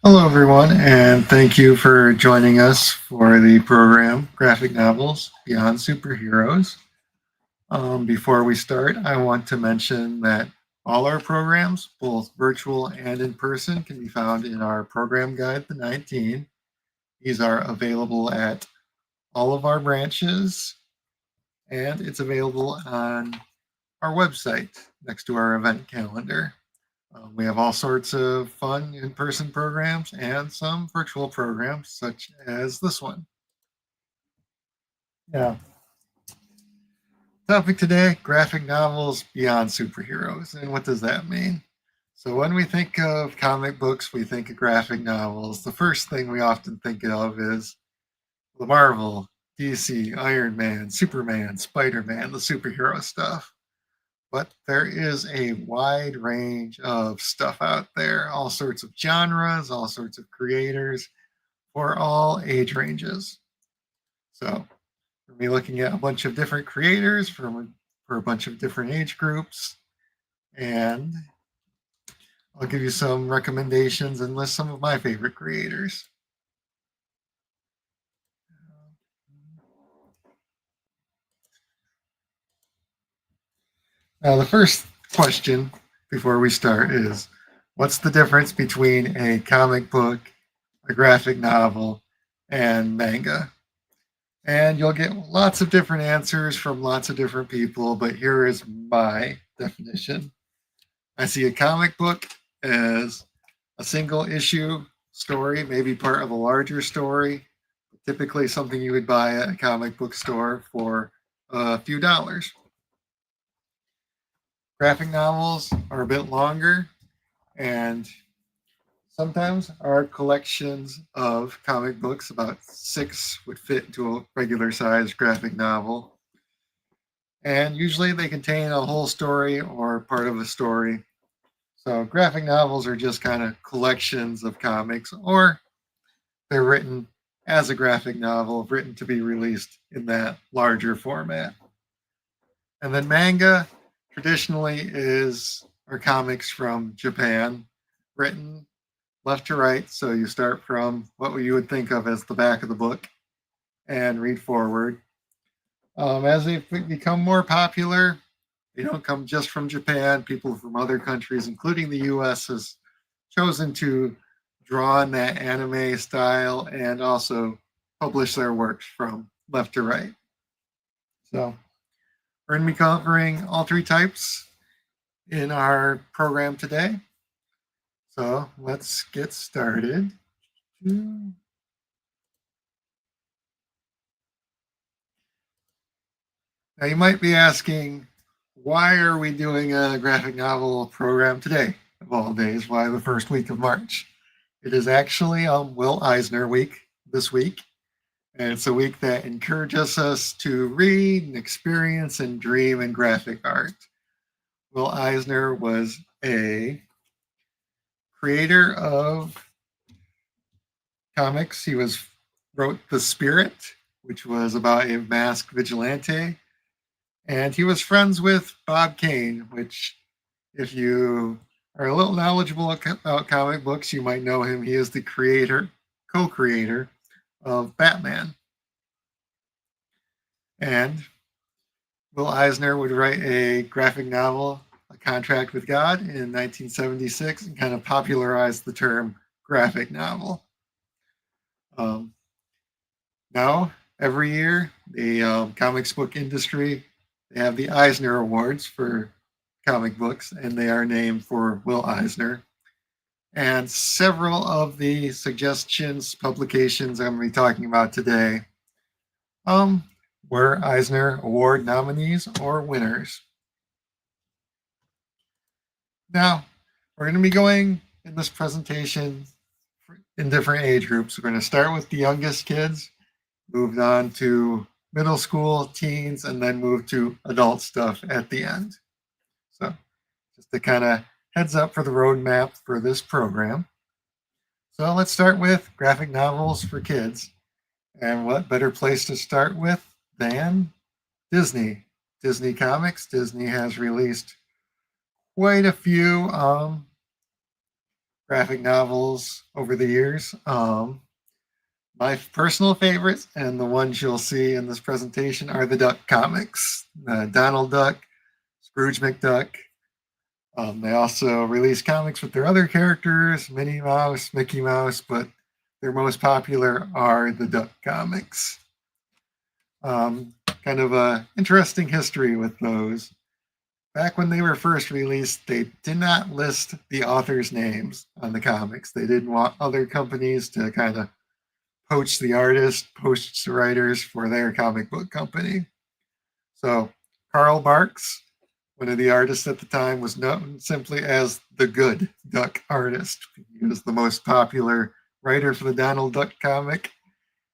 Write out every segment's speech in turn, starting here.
Hello, everyone, and thank you for joining us for the program Graphic Novels Beyond Superheroes. Before we start, I want to mention that all our programs, both virtual and in person, can be found in our program guide, the 19. These are available at all of our branches, and it's available on our website next to our event calendar. We have all sorts of fun in-person programs and some virtual programs, such as this one. Yeah. Topic today, graphic novels beyond superheroes. And what does that mean? So when we think of comic books, we think of graphic novels. The first thing we often think of is the Marvel, DC, Iron Man, Superman, Spider-Man, the superhero stuff. But there is a wide range of stuff out there, all sorts of genres, all sorts of creators for all age ranges. So we'll be looking at a bunch of different creators for a bunch of different age groups. And I'll give you some recommendations and list some of my favorite creators. Now, the first question before we start is, what's the difference between a comic book, a graphic novel, and manga? And you'll get lots of different answers from lots of different people, but here is my definition. I see a comic book as a single issue story, maybe part of a larger story, typically something you would buy at a comic book store for a few dollars. Graphic novels are a bit longer, and sometimes are collections of comic books. About 6 would fit into a regular sized graphic novel. And usually they contain a whole story or part of a story. So graphic novels are just kind of collections of comics, or they're written as a graphic novel, written to be released in that larger format. And then manga traditionally are comics from Japan, written left to right. So you start from what you would think of as the back of the book and read forward. As they've become more popular, they don't come just from Japan. People from other countries, including the US, has chosen to draw on that anime style and also publish their works from left to right. So we're going to be covering all 3 types in our program today. So let's get started. Now you might be asking, why are we doing a graphic novel program today, of all days? Why the first week of March? It is actually Will Eisner week this week. And it's a week that encourages us to read and experience and dream in graphic art. Will Eisner was a creator of comics. He wrote The Spirit, which was about a masked vigilante. And he was friends with Bob Kane, which, if you are a little knowledgeable about comic books, you might know him. He is the co-creator of Batman. And Will Eisner would write a graphic novel, A Contract with God, in 1976, and kind of popularized the term graphic novel. Now, every year, the comics book industry, they have the Eisner Awards for comic books, and they are named for Will Eisner. And several of the publications I'm going to be talking about today were Eisner Award nominees or winners. Now, we're going to be going in this presentation in different age groups. We're going to start with the youngest kids, moved on to middle school, teens, and then move to adult stuff at the end. So just to kind of heads up for the roadmap for this program. So let's start with graphic novels for kids. And what better place to start with than Disney? Disney Comics. Disney has released quite a few graphic novels over the years. My personal favorites and the ones you'll see in this presentation are the Duck comics. Donald Duck, Scrooge McDuck. They also release comics with their other characters, Minnie Mouse, Mickey Mouse, but their most popular are the Duck comics. Kind of a interesting history with those. Back when they were first released, they did not list the authors' names on the comics. They didn't want other companies to kind of poach the artist, poach the writers for their comic book company. So Carl Barks, one of the artists at the time, was known simply as the Good Duck artist. He was the most popular writer for the Donald Duck comic,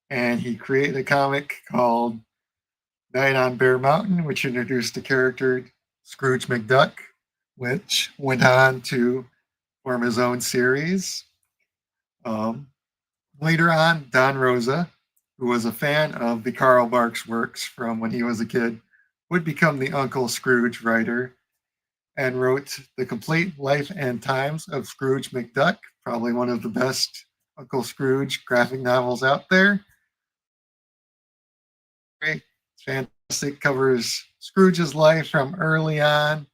and he created a comic called Night on Bear Mountain, which introduced the character Scrooge McDuck, which went on to form his own series. Later on, Don Rosa, who was a fan of the Carl Barks works from when he was a kid, would become the Uncle Scrooge writer and wrote The Complete Life and Times of Scrooge McDuck, probably one of the best Uncle Scrooge graphic novels out there. Great, fantastic, covers Scrooge's life from early on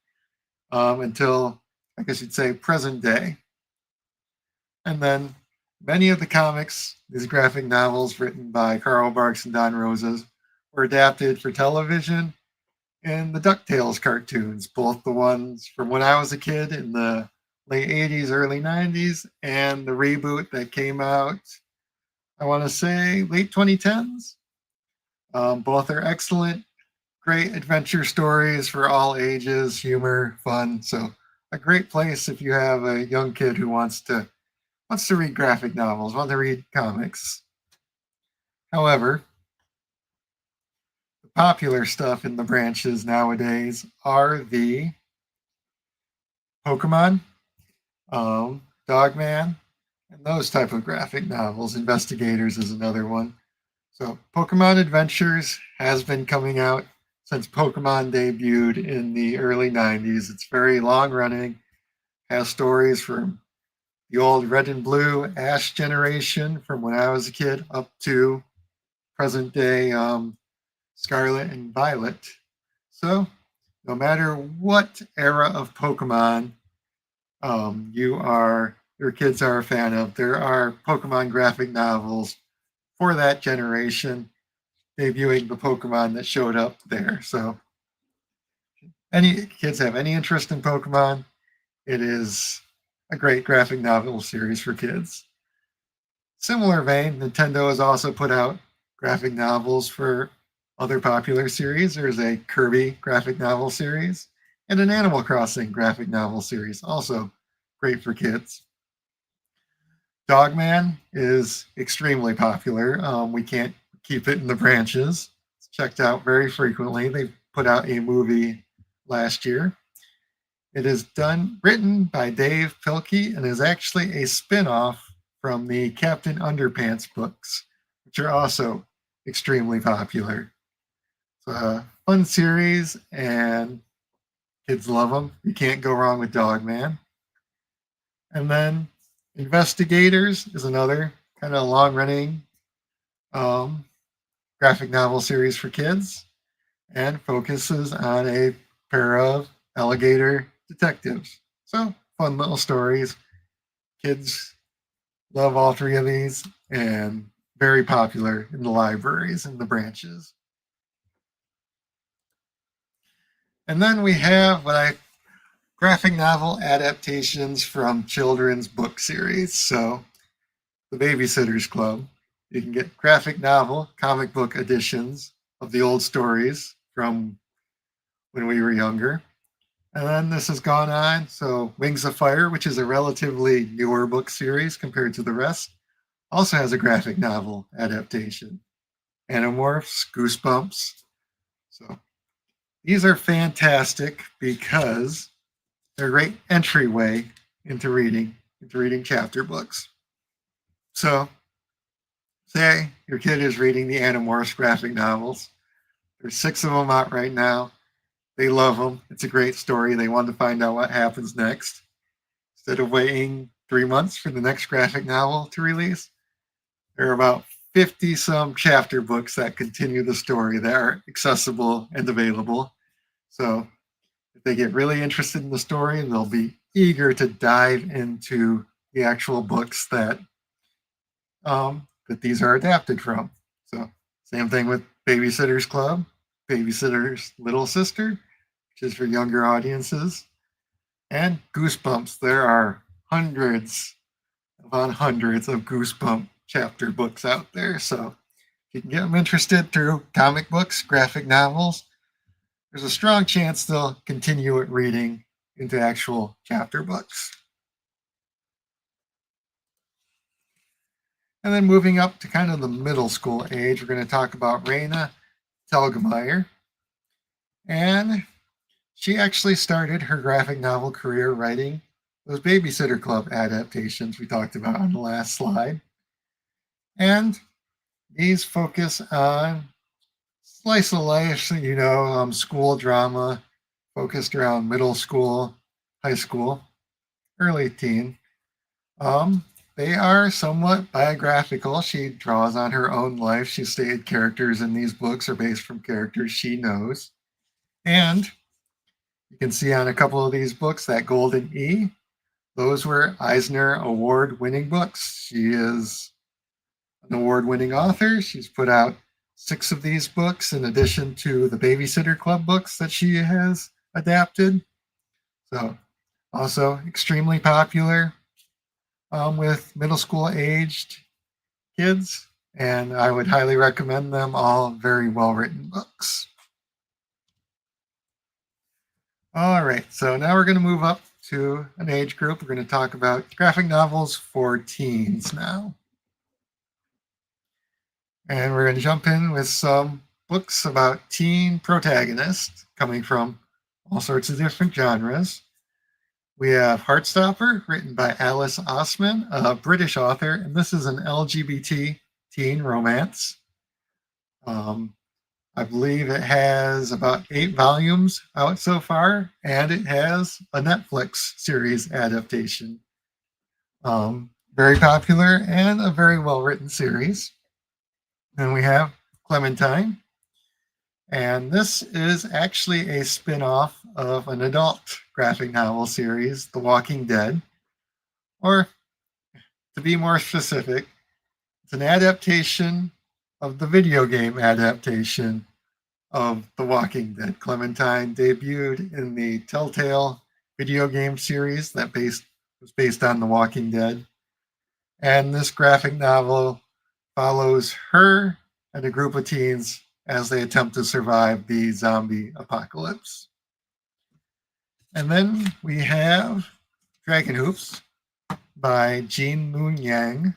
until, I guess you'd say, present day. And then many of the comics, these graphic novels written by Carl Barks and Don Rosas, were adapted for television in the DuckTales cartoons, both the ones from when I was a kid in the late 80s, early 90s, and the reboot that came out, I want to say, late 2010s. Both are excellent, great adventure stories for all ages, humor, fun. So a great place if you have a young kid who wants to read graphic novels, wants to read comics. However, the popular stuff in the branches nowadays are the Pokemon, Dogman, and those type of graphic novels. Investigators is another one. So Pokemon Adventures has been coming out since Pokemon debuted in the early 90s. It's very long running, has stories from the old Red and Blue Ash generation from when I was a kid up to present day Scarlet and Violet. So no matter what era of Pokemon your kids are a fan of, there are Pokemon graphic novels for that generation debuting the Pokemon that showed up there. So any kids have any interest in Pokemon, it is a great graphic novel series for kids. Similar vein, Nintendo has also put out graphic novels for other popular series. There's a Kirby graphic novel series and an Animal Crossing graphic novel series, also great for kids. Dogman is extremely popular. We can't keep it in the branches. It's checked out very frequently. They put out a movie last year. It is written by Dave Pilkey and is actually a spin-off from the Captain Underpants books, which are also extremely popular. It's a fun series and kids love them. You can't go wrong with Dogman. And then Investigators is another kind of long-running graphic novel series for kids and focuses on a pair of alligator detectives. So fun little stories. Kids love all three of these and very popular in the libraries and the branches. And then we have graphic novel adaptations from children's book series. So the Babysitter's Club, you can get graphic novel, comic book editions of the old stories from when we were younger. And then this has gone on. So Wings of Fire, which is a relatively newer book series compared to the rest, also has a graphic novel adaptation. Animorphs, Goosebumps. So these are fantastic because they're a great entryway into reading chapter books. So say your kid is reading the Animorphs graphic novels. There's 6 of them out right now. They love them. It's a great story. They want to find out what happens next. Instead of waiting 3 months for the next graphic novel to release, there are about 50 some chapter books that continue the story that are accessible and available. So if they get really interested in the story, they'll be eager to dive into the actual books that these are adapted from. So same thing with Babysitter's Club, Babysitter's Little Sister, which is for younger audiences, and Goosebumps. There are hundreds upon hundreds of Goosebump chapter books out there. So if you can get them interested through comic books, graphic novels, there's a strong chance they'll continue it reading into actual chapter books. And then moving up to kind of the middle school age, we're going to talk about Raina Telgemeier. And she actually started her graphic novel career writing those Babysitter Club adaptations we talked about on the last slide. And these focus on slice of life, school drama focused around middle school, high school, early teen. They are somewhat biographical. She draws on her own life. She stated characters in these books are based from characters she knows. And you can see on a couple of these books that Golden E, those were Eisner Award-winning books. She is an award-winning author. She's put out 6 of these books in addition to the Babysitter Club books that she has adapted. So also extremely popular with middle school aged kids, and I would highly recommend them. All very well written books. All right, so now we're going to move up to an age group. We're going to talk about graphic novels for teens now. And we're going to jump in with some books about teen protagonists coming from all sorts of different genres. We have Heartstopper, written by Alice Osman, a British author, and this is an LGBT teen romance. I believe it has about 8 volumes out so far, and it has a Netflix series adaptation. Very popular and a very well-written series. Then we have Clementine, and this is actually a spin-off of an adult graphic novel series, The Walking Dead, or to be more specific, it's an adaptation of the video game adaptation of The Walking Dead. Clementine debuted in the Telltale video game series that was based on The Walking Dead, and this graphic novel follows her and a group of teens as they attempt to survive the zombie apocalypse. And then we have Dragon Hoops by Jean Moon Yang.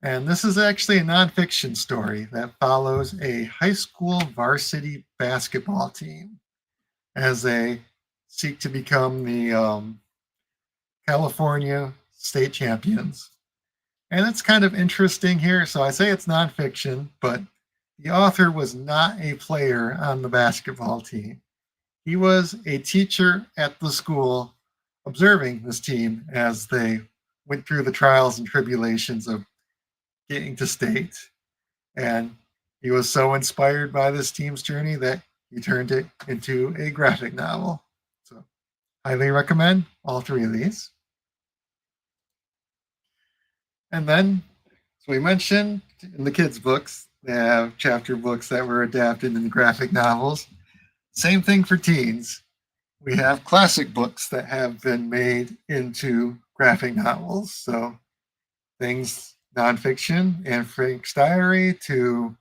And this is actually a nonfiction story that follows a high school varsity basketball team as they seek to become the California state champions. And it's kind of interesting here. So I say it's nonfiction, but the author was not a player on the basketball team. He was a teacher at the school observing this team as they went through the trials and tribulations of getting to state. And he was so inspired by this team's journey that he turned it into a graphic novel. So highly recommend all 3 of these. And then, as we mentioned, in the kids' books, they have chapter books that were adapted into graphic novels. Same thing for teens. We have classic books that have been made into graphic novels. So things nonfiction, Anne Frank's Diary, to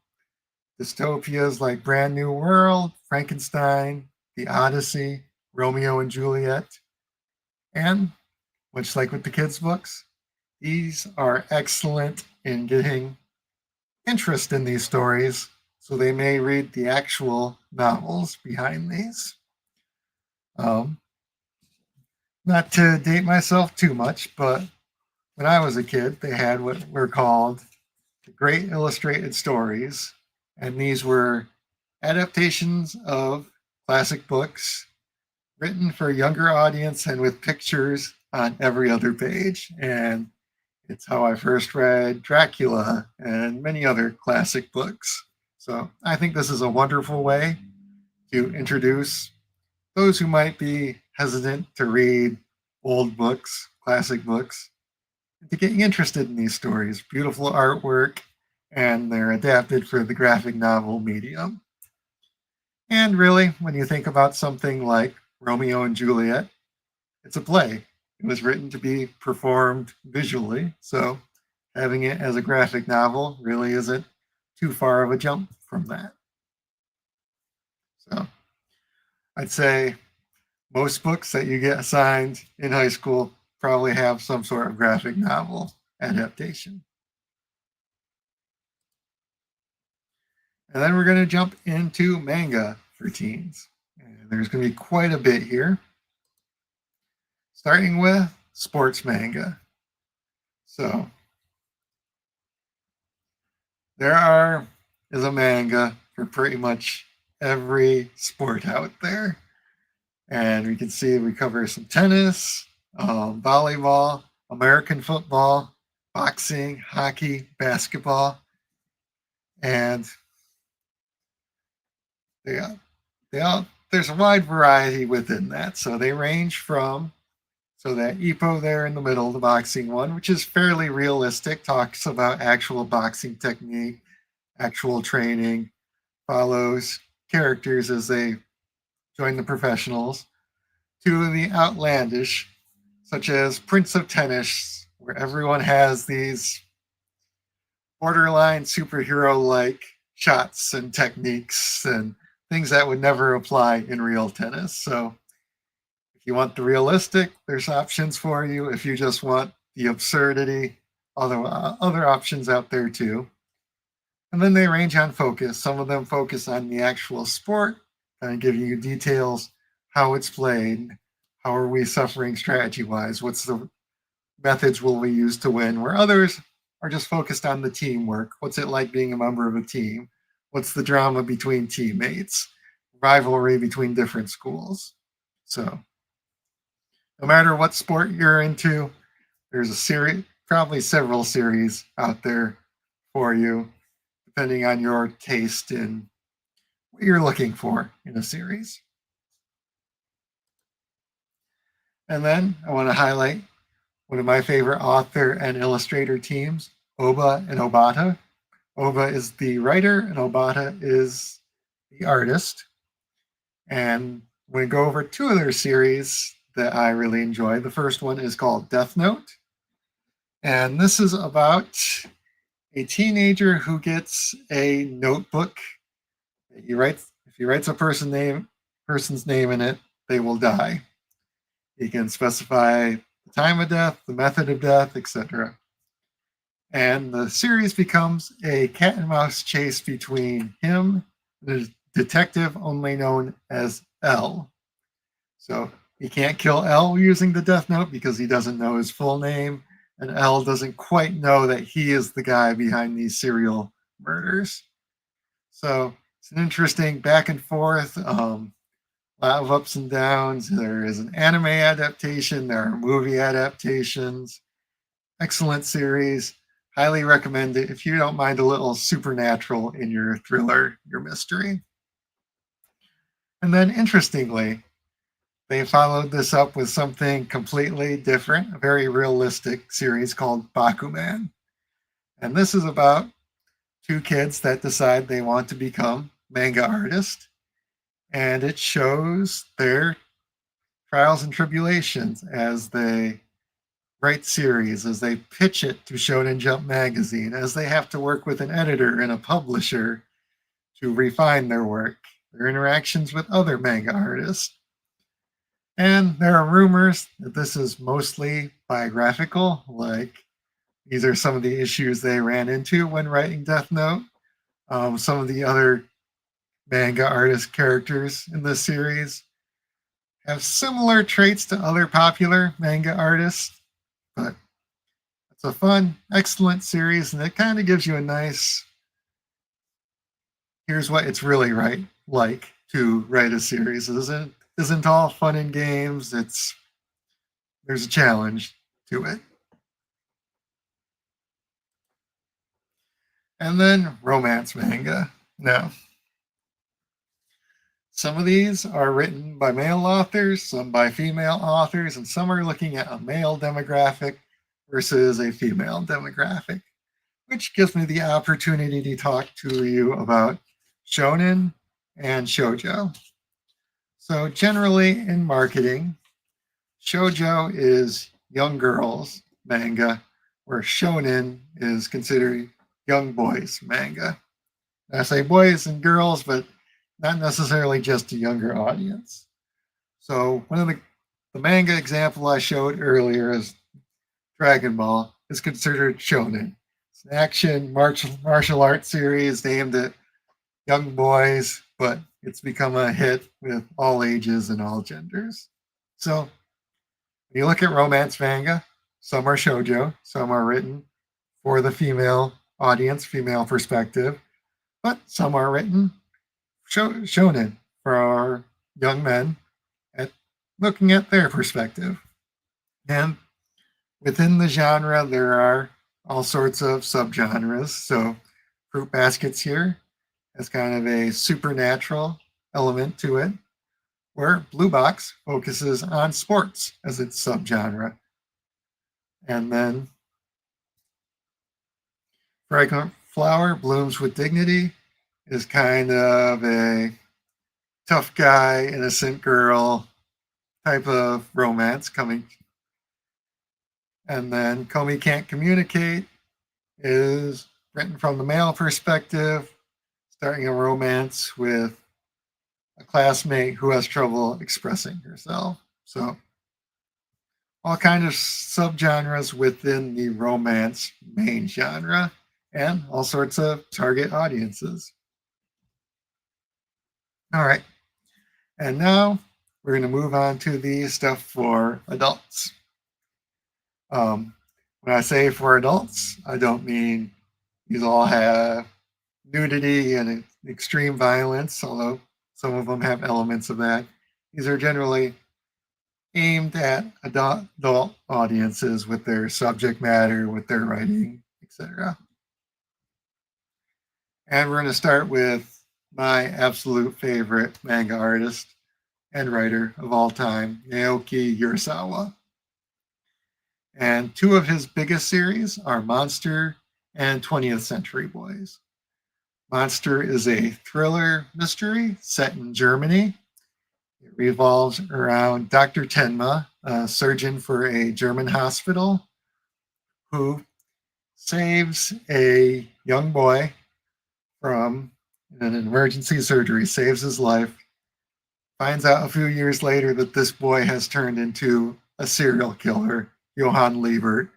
dystopias like Brand New World, Frankenstein, The Odyssey, Romeo and Juliet. And much like with the kids' books, these are excellent in getting interest in these stories, so they may read the actual novels behind these. Not to date myself too much, but when I was a kid, they had what were called the Great Illustrated Stories, and these were adaptations of classic books written for a younger audience and with pictures on every other page. And it's how I first read Dracula and many other classic books. So I think this is a wonderful way to introduce those who might be hesitant to read old books, classic books, to getting interested in these stories. Beautiful artwork, and they're adapted for the graphic novel medium. And really, when you think about something like Romeo and Juliet, it's a play. It was written to be performed visually, so having it as a graphic novel really isn't too far of a jump from that. So I'd say most books that you get assigned in high school probably have some sort of graphic novel adaptation. And then we're going to jump into manga for teens. And there's going to be quite a bit here, starting with sports manga. So there is a manga for pretty much every sport out there. And we can see we cover some tennis, volleyball, American football, boxing, hockey, basketball, and there's a wide variety within that. So they range from, so that Ippo there in the middle, the boxing one, which is fairly realistic, talks about actual boxing technique, actual training, follows characters as they join the professionals, to the outlandish, such as Prince of Tennis, where everyone has these borderline superhero-like shots and techniques and things that would never apply in real tennis. So if you want the realistic, there's options for you. If you just want the absurdity, other options out there too. And then they range on focus. Some of them focus on the actual sport, kind of giving you details, how it's played, how are we suffering strategy-wise, what's the methods will we use to win, where others are just focused on the teamwork. What's it like being a member of a team? What's the drama between teammates? Rivalry between different schools. So no matter what sport you're into, there's a series, probably several series out there for you, depending on your taste and what you're looking for in a series. And then I want to highlight one of my favorite author and illustrator teams, Oba and Obata. Oba is the writer and Obata is the artist. And we go over two of their series that I really enjoy. The first one is called Death Note. And this is about a teenager who gets a notebook. If he writes a person's name in it, they will die. He can specify the time of death, the method of death, etc. And the series becomes a cat and mouse chase between him and the detective only known as L. So he can't kill L using the death note because he doesn't know his full name, and L doesn't quite know that he is the guy behind these serial murders. So it's an interesting back and forth, a lot of ups and downs. There is an anime adaptation, there are movie adaptations. Excellent series. Highly recommend it if you don't mind a little supernatural in your thriller, your mystery. And then interestingly, they followed this up with something completely different, a very realistic series called Bakuman. And this is about two kids that decide they want to become manga artists. And it shows their trials and tribulations as they write series, as they pitch it to Shonen Jump magazine, as they have to work with an editor and a publisher to refine their work, their interactions with other manga artists. And there are rumors that this is mostly biographical, like these are some of the issues they ran into when writing Death Note. Some of the other manga artist characters in this series have similar traits to other popular manga artists, but it's a fun, excellent series, and it kind of gives you a nice, here's what it's really like to write a series. It isn't all fun and games. There's a challenge to it. And then romance manga. Now, some of these are written by male authors, some by female authors, and some are looking at a male demographic versus a female demographic, which gives me the opportunity to talk to you about shonen and shoujo. So generally in marketing, shoujo is young girls manga, where shonen is considered young boys manga. I say boys and girls, but not necessarily just a younger audience. So one of the manga example I showed earlier is Dragon Ball is considered shonen. It's an action martial arts series aimed at young boys, but it's become a hit with all ages and all genders. So when you look at romance manga, some are shoujo, some are written for the female audience, female perspective, but some are written shonen for our young men at looking at their perspective. And within the genre, there are all sorts of subgenres. So Fruit Baskets here has kind of a supernatural element to it, where Blue Box focuses on sports as its subgenre. And then Fragrant Flower Blooms with Dignity is kind of a tough guy, innocent girl type of romance coming. And then Comey Can't Communicate is written from the male perspective, starting a romance with a classmate who has trouble expressing herself. So all kinds of subgenres within the romance main genre and all sorts of target audiences. All right. And now we're going to move on to the stuff for adults. When I say for adults, I don't mean these all have nudity and extreme violence, although some of them have elements of that. These are generally aimed at adult audiences with their subject matter, with their writing, etc. And we're going to start with my absolute favorite manga artist and writer of all time, Naoki Urasawa. And two of his biggest series are Monster and 20th Century Boys. Monster is a thriller mystery set in Germany. It revolves around Dr. Tenma, a surgeon for a German hospital, who saves a young boy from an emergency surgery, saves his life, finds out a few years later that this boy has turned into a serial killer, Johann Liebert,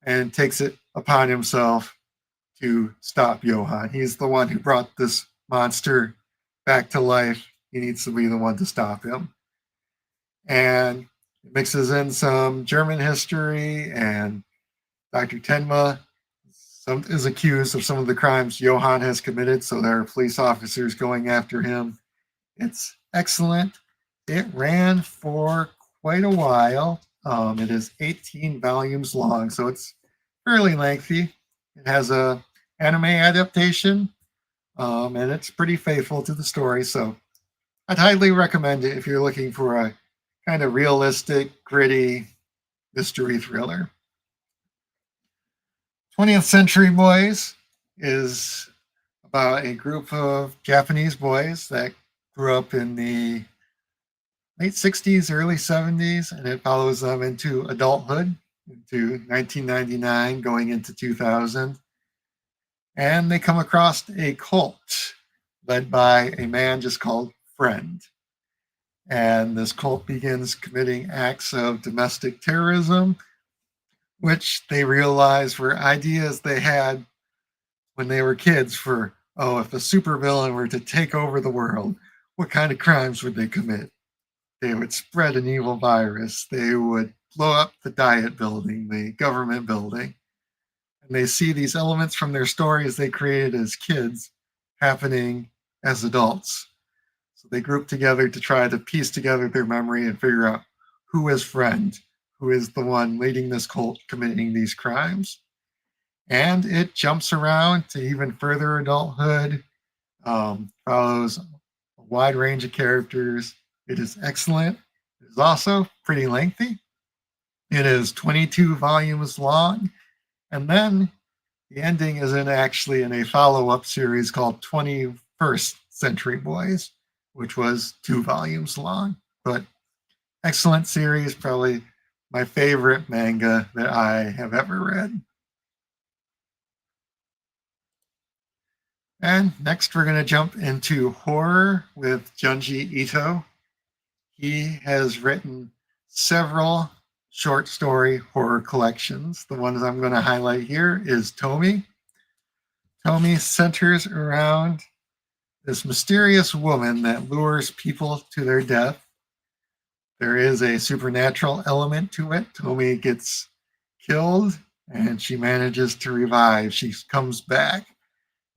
and takes it upon himself to stop Johann. He's the one who brought this monster back to life. He needs to be the one to stop him. And it mixes in some German history, and Dr. Tenma is accused of some of the crimes Johann has committed, so there are police officers going after him. It's excellent. It ran for quite a while. It is 18 volumes long, so it's fairly lengthy. It has a anime adaptation, and it's pretty faithful to the story, so I'd highly recommend it if you're looking for a kind of realistic, gritty mystery thriller. 20th Century Boys is about a group of Japanese boys that grew up in the late 60s, early 70s, and it follows them into adulthood, into 1999, going into 2000. And they come across a cult led by a man just called Friend. And this cult begins committing acts of domestic terrorism, which they realize were ideas they had when they were kids for, if a supervillain were to take over the world, what kind of crimes would they commit? They would spread an evil virus. They would blow up the Diet building, the government building. And they see these elements from their stories they created as kids happening as adults. So they group together to try to piece together their memory and figure out who is friend, who is the one leading this cult committing these crimes. And it jumps around to even further adulthood, follows a wide range of characters. It is excellent. It is also pretty lengthy. It is 22 volumes long. And then the ending is actually in a follow-up series called 21st Century Boys, which was 2 volumes long. But excellent series, probably my favorite manga that I have ever read. And next we're going to jump into horror with Junji Ito. He has written several short story horror collections. The ones I'm going to highlight here is Tomi. Tomi centers around this mysterious woman that lures people to their death. There is a supernatural element to it. Tomi gets killed and she manages to revive. She comes back,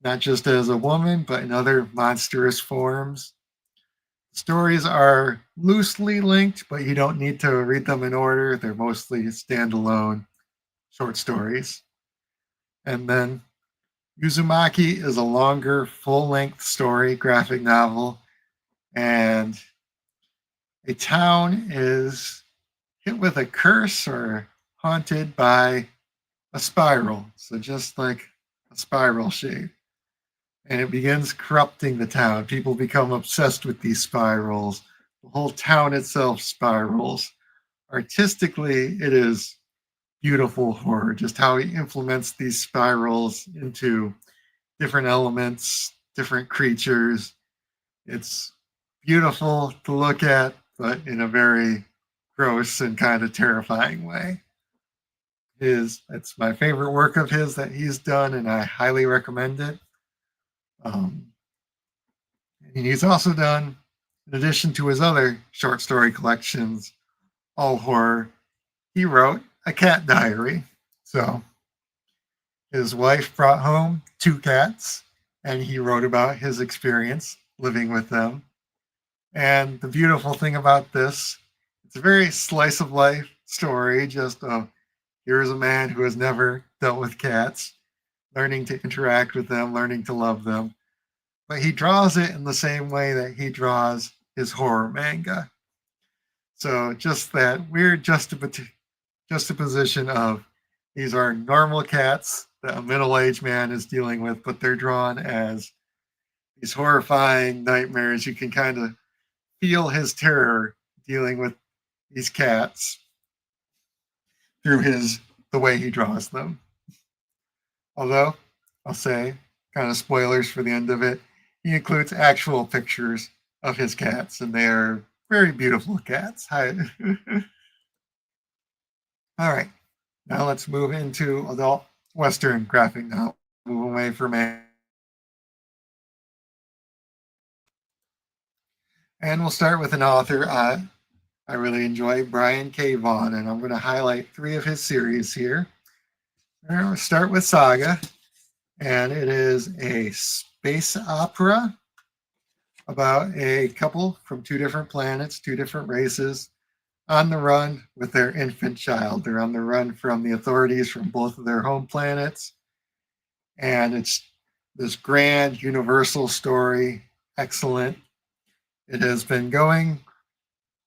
not just as a woman, but in other monstrous forms. Stories are loosely linked, but you don't need to read them in order. They're mostly standalone short stories. And then Uzumaki is a longer, full-length story, graphic novel, and a town is hit with a curse or haunted by a spiral. So just like a spiral shape. And it begins corrupting the town. People become obsessed with these spirals. The whole town itself spirals. Artistically, it is beautiful horror, just how he implements these spirals into different elements, different creatures. It's beautiful to look at, but in a very gross and kind of terrifying way. It's my favorite work of his that he's done, and I highly recommend it. And he's also done, in addition to his other short story collections, all horror, he wrote a cat diary. So his wife brought home 2 cats, and he wrote about his experience living with them. And the beautiful thing about this, it's a very slice of life story, just here's a man who has never dealt with cats, learning to interact with them, learning to love them. But he draws it in the same way that he draws his horror manga. So just that weird juxtaposition of these are normal cats that a middle-aged man is dealing with, but they're drawn as these horrifying nightmares. You can kind of feel his terror dealing with these cats through the way he draws them. Although, I'll say, kind of spoilers for the end of it, he includes actual pictures of his cats, and they are very beautiful cats. All right, now let's move into adult Western graphic novel. Move away from it. And we'll start with an author I really enjoy, Brian K. Vaughan, and I'm going to highlight 3 of his series here. We'll start with Saga, and it is a space opera about a couple from 2 different planets, 2 different races, on the run with their infant child. They're on the run from the authorities from both of their home planets. And it's this grand universal story, excellent. It has been going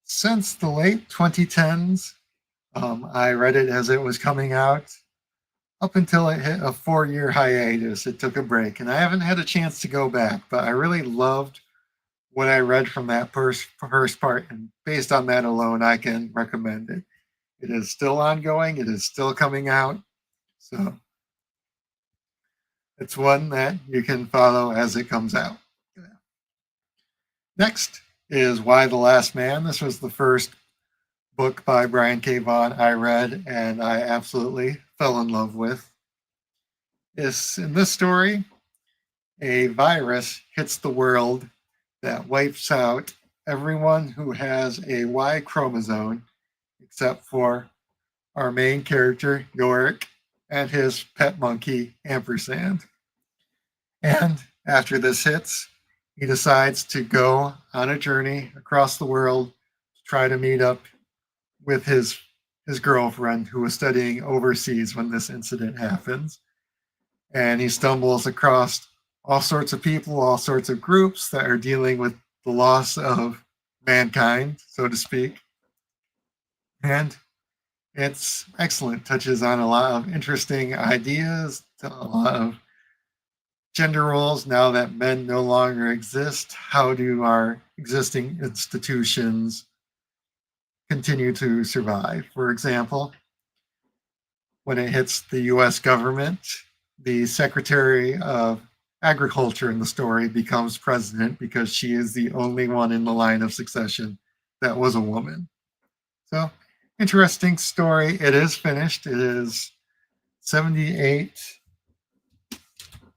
since the late 2010s. I read it as it was coming out up until it hit a 4-year hiatus. It took a break, and I haven't had a chance to go back, but I really loved what I read from that first part, and based on that alone, I can recommend it. It is still ongoing. It is still coming out. So it's one that you can follow as it comes out. Next is Why the Last Man. This was the first book by Brian K. Vaughan I read, and I absolutely fell in love with. In this story, a virus hits the world that wipes out everyone who has a Y chromosome, except for our main character, Yorick, and his pet monkey, Ampersand. And after this hits, he decides to go on a journey across the world to try to meet up with his girlfriend who was studying overseas when this incident happens. And he stumbles across all sorts of people, all sorts of groups that are dealing with the loss of mankind, so to speak. And it's excellent, touches on a lot of interesting ideas, a lot of gender roles now that men no longer exist. How do our existing institutions continue to survive? For example, when it hits the US government, the Secretary of Agriculture in the story becomes president because she is the only one in the line of succession that was a woman. So, interesting story. It is finished. It is 78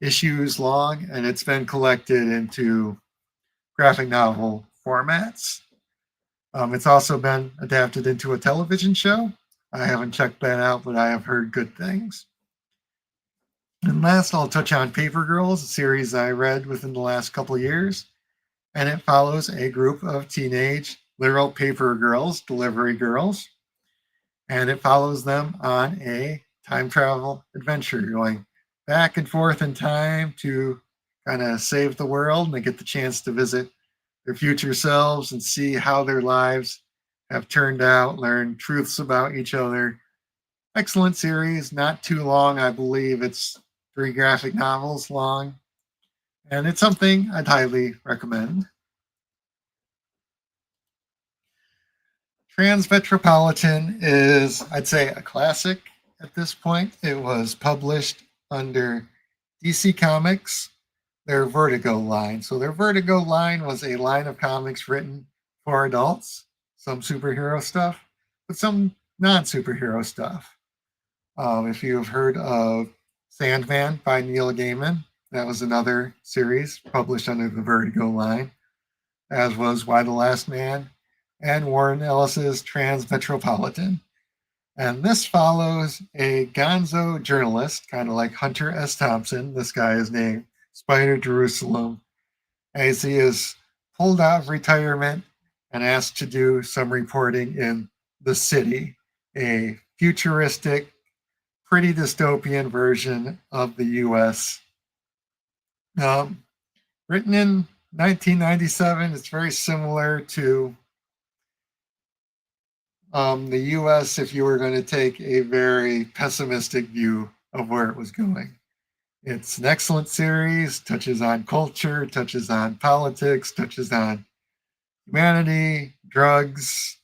issues long, and it's been collected into graphic novel formats. It's also been adapted into a television show. I haven't checked that out, but I have heard good things. And last, I'll touch on Paper Girls, a series I read within the last couple of years. And it follows a group of teenage literal paper girls, delivery girls. And it follows them on a time travel adventure, going back and forth in time to kind of save the world. And they get the chance to visit their future selves and see how their lives have turned out, learn truths about each other. Excellent series, not too long. I believe it's 3 graphic novels long. And it's something I'd highly recommend. Transmetropolitan is, I'd say, a classic at this point. It was published under DC Comics, their Vertigo line. So their Vertigo line was a line of comics written for adults, some superhero stuff, but some non-superhero stuff. If you've heard of Sandman by Neil Gaiman, that was another series published under the Vertigo line, as was Y the Last Man and Warren Ellis's Transmetropolitan. And this follows a gonzo journalist, kind of like Hunter S. Thompson. This guy is named Spider Jerusalem, as he is pulled out of retirement and asked to do some reporting in the city, a futuristic, pretty dystopian version of the US. Written in 1997, it's very similar to the US if you were going to take a very pessimistic view of where it was going. It's an excellent series, touches on culture, touches on politics, touches on humanity, drugs,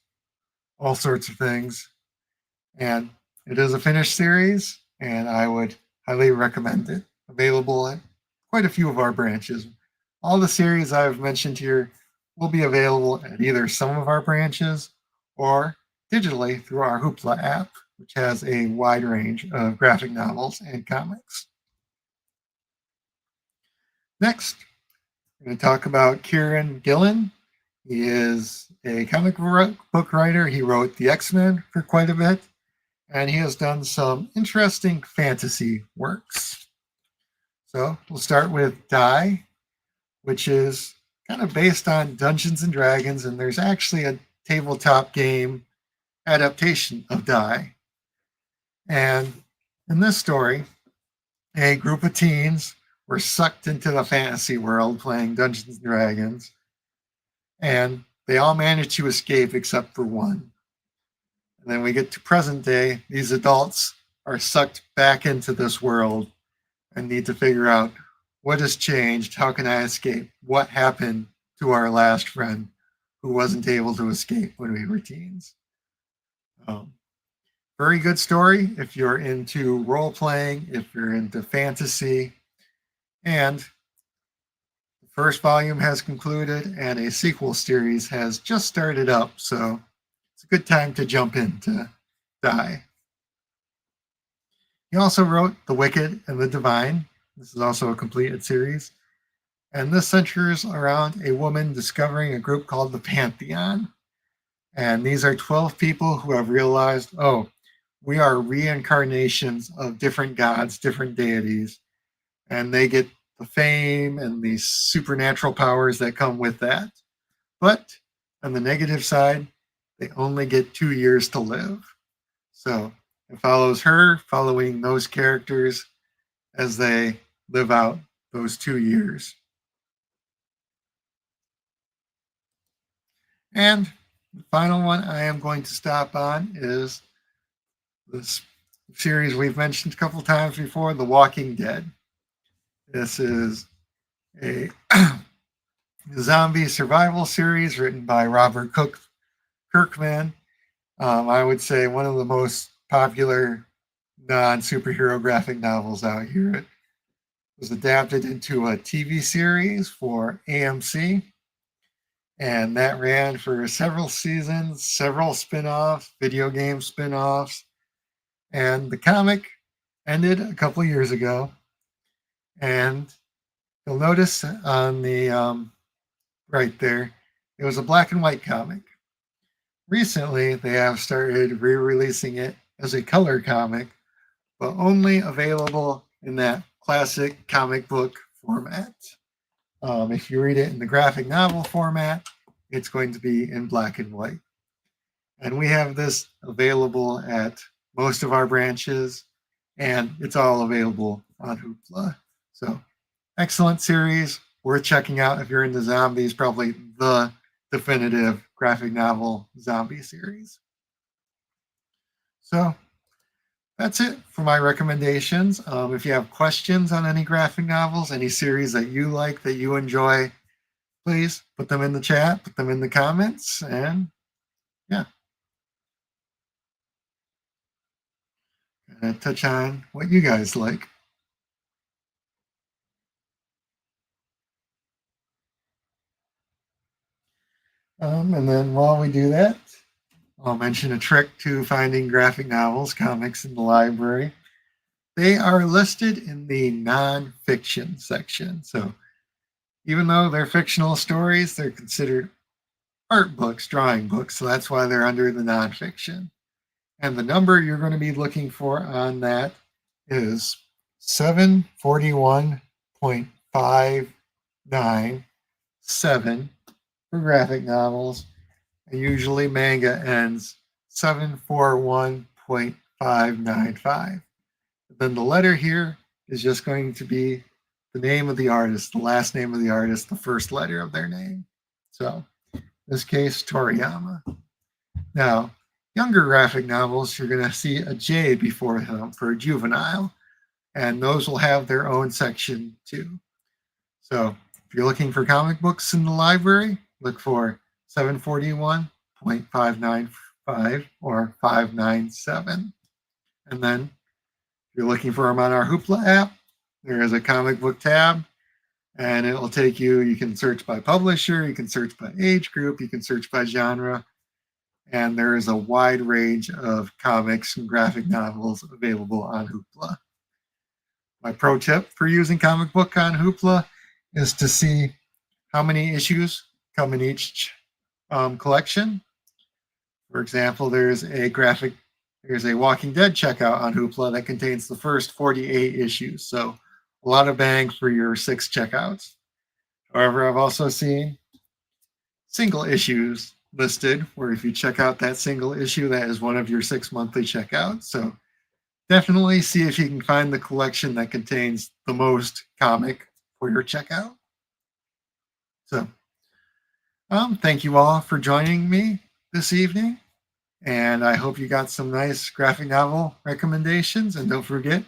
all sorts of things. And it is a finished series, and I would highly recommend it. Available at quite a few of our branches. All the series I've mentioned here will be available at either some of our branches or digitally through our Hoopla app, which has a wide range of graphic novels and comics. Next, we're going to talk about Kieran Gillen. He is a comic book writer. He wrote the X-Men for quite a bit, and he has done some interesting fantasy works. So we'll start with Die, which is kind of based on Dungeons and Dragons, and there's actually a tabletop game adaptation of Die. And in this story, a group of teens were sucked into the fantasy world playing Dungeons and Dragons, and they all managed to escape except for one. And then we get to present day, these adults are sucked back into this world and need to figure out what has changed, how can I escape, what happened to our last friend who wasn't able to escape when we were teens. Very good story if you're into role playing, if you're into fantasy. And the first volume has concluded and a sequel series has just started up. So it's a good time to jump into Die. He also wrote The Wicked and the Divine. This is also a completed series. And this centers around a woman discovering a group called the Pantheon. And these are 12 people who have realized, oh, we are reincarnations of different gods, different deities. And they get the fame and the supernatural powers that come with that. But on the negative side, they only get 2 years to live. So it follows her following those characters as they live out those 2 years. And the final one I am going to stop on is this series we've mentioned a couple times before, The Walking Dead. This is a zombie survival series written by Robert Kirkman. I would say one of the most popular non-superhero graphic novels out here. It was adapted into a TV series for AMC, and that ran for several seasons, several spin-offs, video game spin-offs, and the comic ended a couple years ago. And you'll notice on the right there, it was a black and white comic. Recently, they have started re-releasing it as a color comic, but only available in that classic comic book format. If you read it in the graphic novel format, it's going to be in black and white. And we have this available at most of our branches, and it's all available on Hoopla. So, excellent series, worth checking out if you're into zombies, probably the definitive graphic novel zombie series. So, that's it for my recommendations. If you have questions on any graphic novels, any series that you like, that you enjoy, please put them in the chat, put them in the comments, and yeah. Touch on what you guys like. And then while we do that, I'll mention a trick to finding graphic novels, comics in the library. They are listed in the nonfiction section. So even though they're fictional stories, they're considered art books, drawing books. So that's why they're under the nonfiction. And the number you're going to be looking for on that is 741.597 for graphic novels. And usually manga ends 741.595. Then the letter here is just going to be the name of the artist, the last name of the artist, the first letter of their name. So in this case, Toriyama. Now, younger graphic novels, you're going to see a J before them for juvenile, and those will have their own section too. So if you're looking for comic books in the library, look for 741.595 or 597. And then if you're looking for them on our Hoopla app, there is a comic book tab, and it will take you, you can search by publisher, you can search by age group, you can search by genre, and there is a wide range of comics and graphic novels available on Hoopla. My pro tip for using comic book on Hoopla is to see how many issues come in each collection. For example, there's a Walking Dead checkout on Hoopla that contains the first 48 issues. So a lot of bang for your 6 checkouts. However, I've also seen single issues listed where if you check out that single issue, that is one of your 6 monthly checkouts. So definitely see if you can find the collection that contains the most comic for your checkout. So thank you all for joining me this evening. And I hope you got some nice graphic novel recommendations. And don't forget,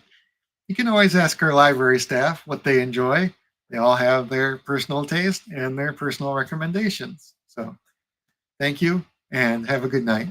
you can always ask our library staff what they enjoy. They all have their personal taste and their personal recommendations. So thank you and have a good night.